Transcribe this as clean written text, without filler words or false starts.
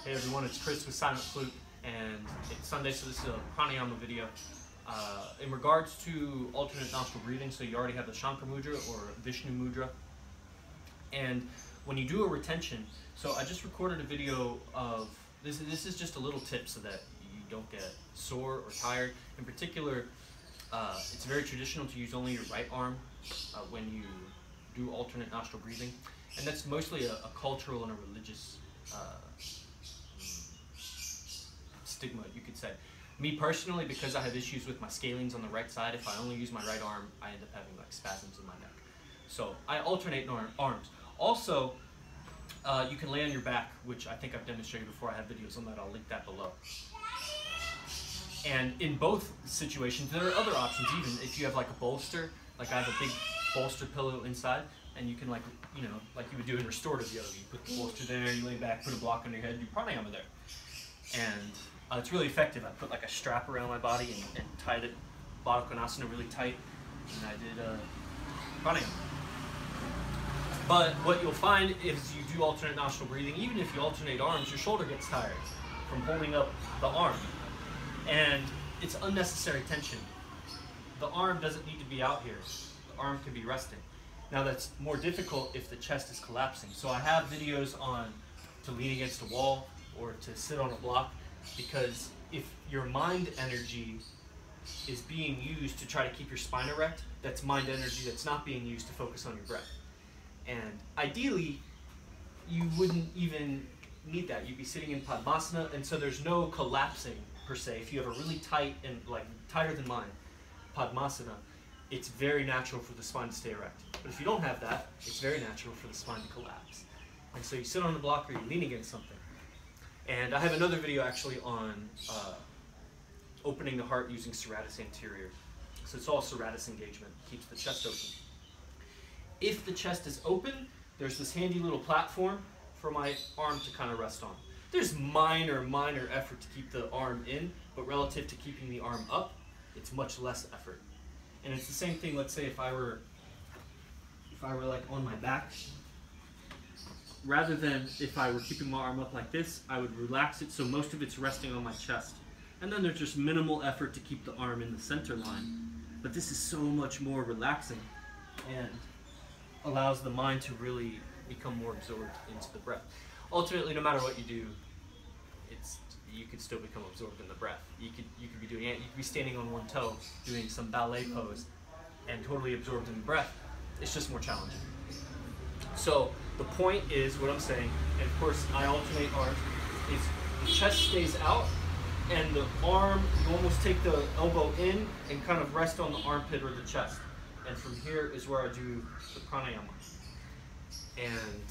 Hey everyone, it's Chris with Silent Flute, and it's Sunday, so this is a Pranayama video. In regards to alternate nostril breathing, so you already have the Shankar Mudra or Vishnu Mudra, and when you do a retention, so I just recorded a video of, this is just a little tip so that you don't get sore or tired. In particular, it's very traditional to use only your right arm when you do alternate nostril breathing, and that's mostly a cultural and a religious stigma, you could say. Me personally, because I have issues with my scalenes on the right side, if I only use my right arm, I end up having like spasms in my neck. So I alternate arms. Also, you can lay on your back, which I think I've demonstrated before. I have videos on that. I'll link that below. And in both situations, there are other options. Even if you have like a bolster, like I have a big bolster pillow inside, and you can like you would do in restorative yoga. You put the bolster there, you lay back, put a block on your head, do pranayama there. And it's really effective. I put like a strap around my body and tied it, Baddha Konasana really tight, and I did pranayama. But what you'll find is you do alternate nostril breathing, even if you alternate arms, your shoulder gets tired from holding up the arm. And it's unnecessary tension. The arm doesn't need to be out here. The arm can be resting. Now that's more difficult if the chest is collapsing. So I have videos on to lean against a wall or to sit on a block, because if your mind energy is being used to try to keep your spine erect, that's mind energy that's not being used to focus on your breath. And ideally, you wouldn't even need that. You'd be sitting in Padmasana, and so there's no collapsing per se. If you have a really tight and like tighter than mine Padmasana, it's very natural for the spine to stay erect. But if you don't have that, it's very natural for the spine to collapse. And so you sit on the block or you lean against something. And I have another video actually on opening the heart using serratus anterior. So it's all serratus engagement, keeps the chest open. If the chest is open, there's this handy little platform for my arm to kind of rest on. There's minor effort to keep the arm in, but relative to keeping the arm up, it's much less effort. And it's the same thing, let's say if I were like on my back, rather than if I were keeping my arm up like this, I would relax it so most of it's resting on my chest. And then there's just minimal effort to keep the arm in the center line. But this is so much more relaxing and allows the mind to really become more absorbed into the breath. Ultimately, no matter what you do, you could still become absorbed in the breath. You could be doing it. You could be standing on one toe, doing some ballet pose, and totally absorbed in the breath. It's just more challenging. So the point is, what I'm saying, and of course I alternate arms, is the chest stays out, and the arm, you almost take the elbow in and kind of rest on the armpit or the chest. And from here is where I do the pranayama. And